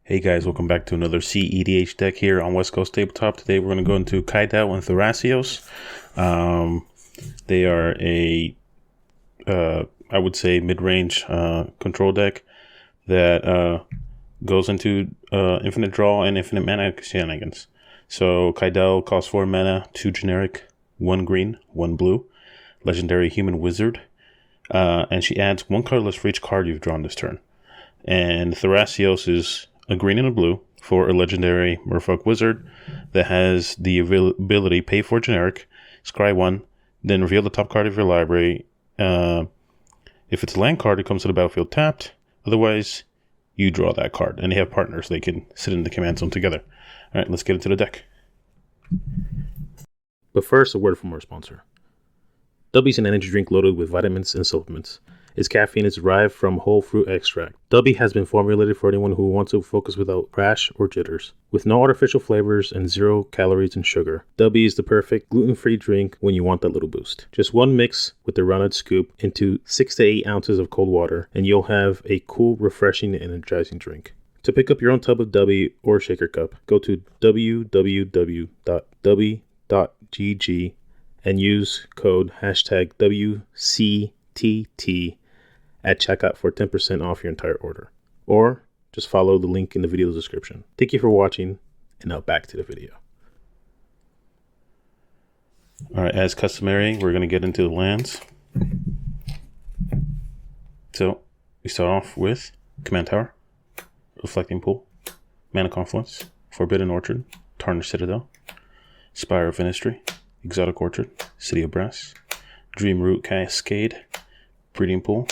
Hey guys, welcome back to another cEDH deck here on West Coast Tabletop. Today we're going to go into Kydele and Tharasios. They are a, I would say, mid-range control deck that goes into infinite draw and infinite mana shenanigans. So Kydele costs 4 mana, 2 generic, 1 green, 1 blue, legendary human wizard, and she adds 1 colorless for each card you've drawn this turn. And Tharasios is a green and a blue for a legendary merfolk wizard that has the ability pay for generic, scry 1, then reveal the top card of your library. If it's a land card, it comes to the battlefield tapped. Otherwise, you draw that card. And they have partners. They can sit in the command zone together. All right, let's get into the deck. But first, a word from our sponsor. Dubby is an energy drink loaded with vitamins and supplements. Its caffeine is derived from whole fruit extract. Dubby has been formulated for anyone who wants to focus without crash or jitters. With no artificial flavors and 0 calories and sugar, Dubby is the perfect gluten-free drink when you want that little boost. Just one mix with the rounded scoop into 6 to 8 ounces of cold water, and you'll have a cool, refreshing, and energizing drink. To pick up your own tub of Dubby or shaker cup, go to www.dubby.gg and use code #WCTT at checkout for 10% off your entire order. Or just follow the link in the video description. Thank you for watching, and now back to the video. Alright, as customary, we're going to get into the lands. So, we start off with Command Tower, Reflecting Pool, Mana Confluence, Forbidden Orchard, Tarnished Citadel, Spire of Ministry, Exotic Orchard, City of Brass, Dream Root Cascade, Breeding Pool,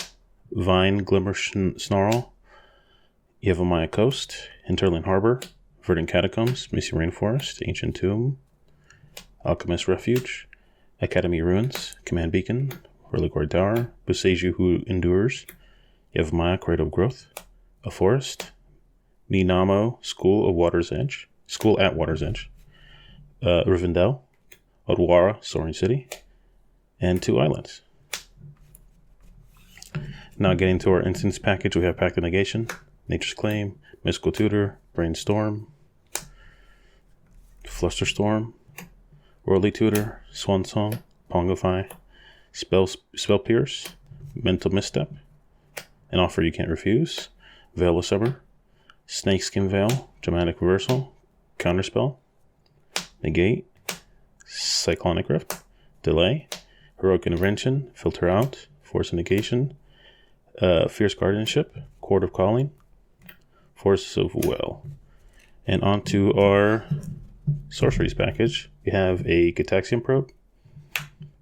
Vine Glimmer Snarl, Yevamaya Coast, Hinterland Harbor, Verdant Catacombs, Misty Rainforest, Ancient Tomb, Alchemist Refuge, Academy Ruins, Command Beacon, Reliquary Tower, Boseiju Who Endures, Yevamaya Cradle of Growth, A Forest, Ninamo School at Water's Edge, Rivendell, Odwara Soaring City, and 2 islands. Now getting to our instance package, we have Pact of Negation, Nature's Claim, Mystical Tutor, Brainstorm, Flusterstorm, Worldly Tutor, Swan Song, Pongify, Spell Pierce, Mental Misstep, An Offer You Can't Refuse, Veil of Summer, Snakeskin Veil, Dramatic Reversal, Counterspell, Negate, Cyclonic Rift, Delay, Heroic Intervention, Filter Out, Force of Negation, Fierce Guardianship, Court of Calling, Force of Will. And onto our sorceries package, we have a Gitaxian Probe,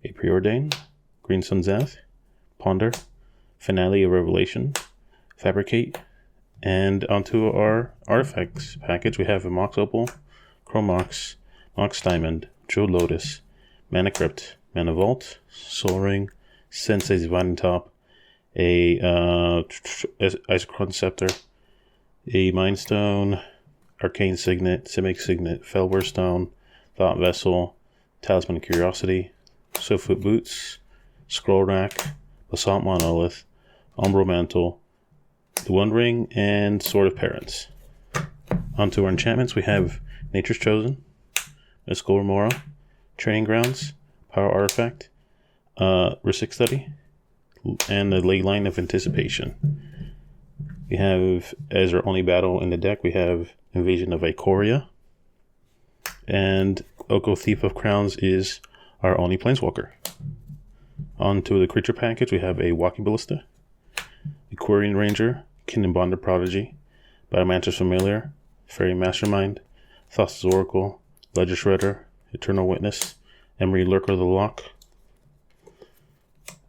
a Preordain, Green Sun Zath, Ponder, Finale of Revelation, Fabricate, and onto our artifacts package, we have a Mox Opal, Chrome Mox, Mox Diamond, Jewel Lotus, Mana Crypt, Mana Vault, Soul Ring, Sensei's Divine Top, a Isochron Scepter, a Mind Stone, Arcane Signet, Simic Signet, Felwar Stone, Thought Vessel, Talisman of Curiosity, Swiftfoot Boots, Scroll Rack, Basalt Monolith, Umbral Mantle, the One Ring, and Sword of Parents. Onto our enchantments, we have Nature's Chosen, Mystical Remora, Training Grounds, Power Artifact, Rhystic Study, and the Ley Line of Anticipation. We have, as our only battle in the deck, we have Invasion of Ikoria, and Oko Thief of Crowns is our only Planeswalker. Onto the creature package, we have a Walking Ballista, a Quirion Ranger, Kingdom Bonder Prodigy, Biomancer's Familiar, Fairy Mastermind, Thassa's Oracle, Ledger Shredder, Eternal Witness, Emery Lurker of the Lock,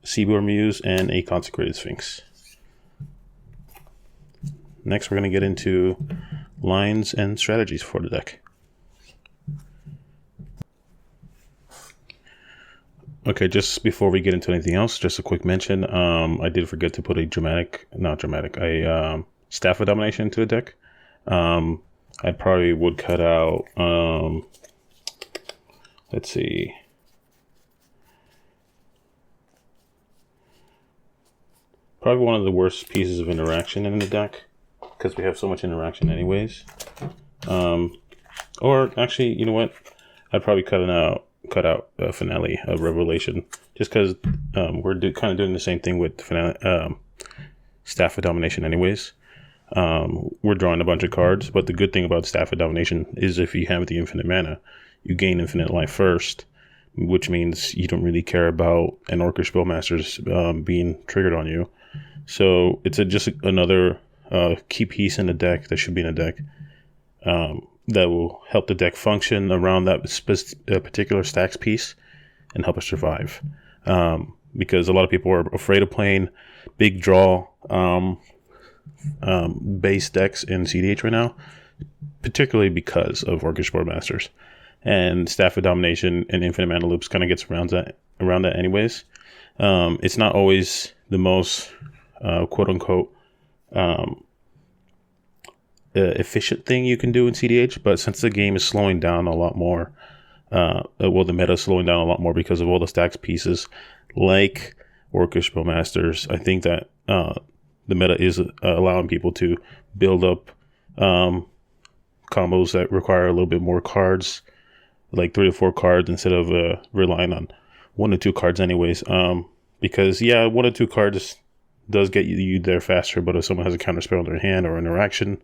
Seaboard Muse, and a Consecrated Sphinx. Next, we're going to get into lines and strategies for the deck. Okay, just before we get into anything else, just a quick mention. I did forget to put a Staff of Domination into the deck. I probably would cut out, let's see. Probably one of the worst pieces of interaction in the deck. because we have so much interaction anyways. Or actually, you know what? I'd probably cut out Finale of Revelation, just because we're kind of doing the same thing with Finale, Staff of Domination anyways. We're drawing a bunch of cards, but the good thing about Staff of Domination is if you have the infinite mana, you gain infinite life first, which means you don't really care about an Orcish Spellmasters being triggered on you. So it's just another key piece in the deck that should be in a deck that will help the deck function around that particular stacks piece and help us survive. Because a lot of people are afraid of playing big draw base decks in CDH right now, particularly because of Orcish Spellmasters. And Staff of Domination and Infinite Mana Loops kind of gets around that anyways. It's not always the most quote-unquote efficient thing you can do in CDH, but since the game is slowing down a lot more, the meta is slowing down a lot more because of all the stacks pieces like Orcish Spellmasters, I think that the meta is allowing people to build up combos that require a little bit more cards, like 3 to 4 cards instead of relying on 1 to 2 cards anyways. Because 1 to 2 cards does get you there faster, but if someone has a counter spell in their hand or interaction,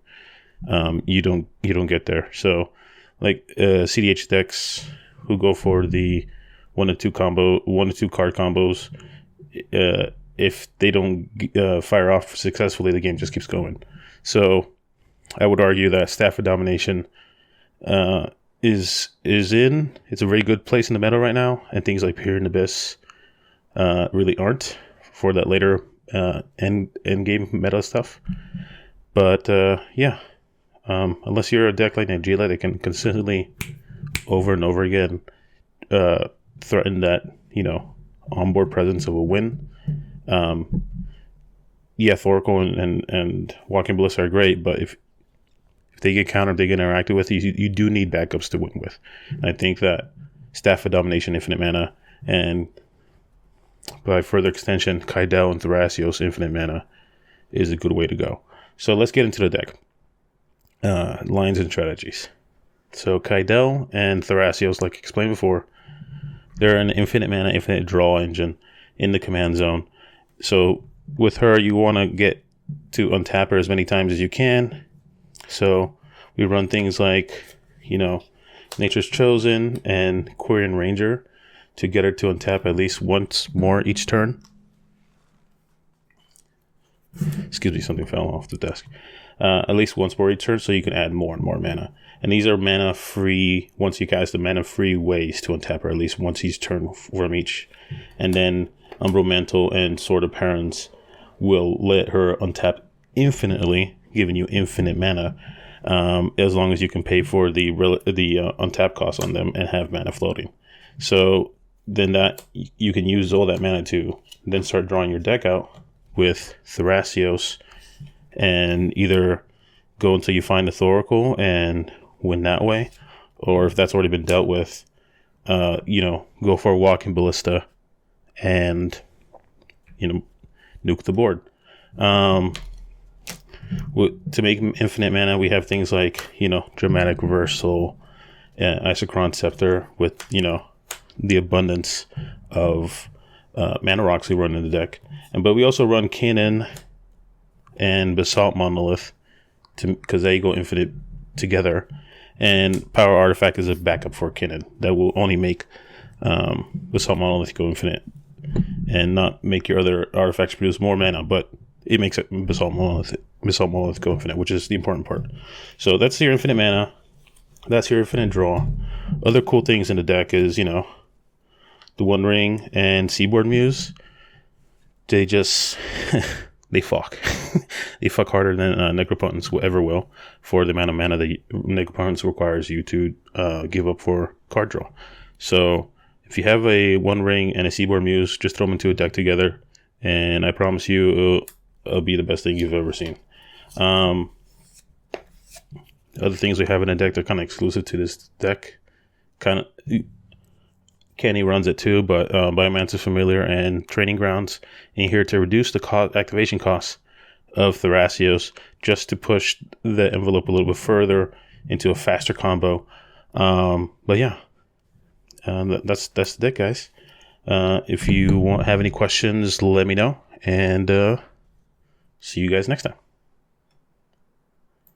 you don't get there. So like CDH decks who go for the 1 to 2 card combos, if they don't fire off successfully, the game just keeps going. So I would argue that Staff of Domination is in. It's a very good place in the meta right now, and things like Peer and Abyss really aren't for that later end game meta stuff. But unless you're a deck like Kydele that can consistently over and over again threaten that onboard presence of a win. Thoracle and Walking Ballista are great, but if they get countered, they get interacted with, you do need backups to win with. And I think that Staff of Domination, Infinite Mana, and by further extension, Kydele and Tharasios, Infinite Mana, is a good way to go. So let's get into the deck. Lines and strategies. So Kydele and Tharasios, like explained before, they're an infinite mana, infinite draw engine in the command zone. So with her, you want to get to untap her as many times as you can. So we run things like, Nature's Chosen and Quirion Ranger to get her to untap at least once more each turn. Excuse me, something fell off the desk. At least once more each turn, so you can add more and more mana. And these are mana free, once you cast the mana free ways to untap her at least once each turn from each. And then Umbral Mantle and Sword of Parents will let her untap infinitely, giving you infinite mana, as long as you can pay for the untap cost on them and have mana floating. So then that you can use all that mana to then start drawing your deck out with Tharasios, and either go until you find the Thoracle and win that way, or if that's already been dealt with, go for a Walking Ballista and nuke the board. To make infinite mana, we have things like Dramatic Reversal, Isochron Scepter with the abundance of mana rocks we run in the deck, but we also run Kinnan and Basalt Monolith because they go infinite together, and Power Artifact is a backup for Kinnan that will only make Basalt Monolith go infinite and not make your other artifacts produce more mana, but it makes it Basalt Monolith go infinite, which is the important part. So that's your infinite mana, that's your infinite draw. Other cool things in the deck is the One Ring and Seaboard Muse. They just they fuck. They fuck harder than Necropotence ever will for the amount of mana that Necropotence requires you to give up for card draw. So if you have a One Ring and a Seaboard Muse, just throw them into a deck together, and I promise you it'll be the best thing you've ever seen. Other things we have in the deck that are kind of exclusive to this deck. Kenny runs it too, but Biomancer Familiar and Training Grounds in here to reduce the activation costs of Tharasios just to push the envelope a little bit further into a faster combo. But yeah, that's the deck, guys. If you have any questions, let me know, and see you guys next time.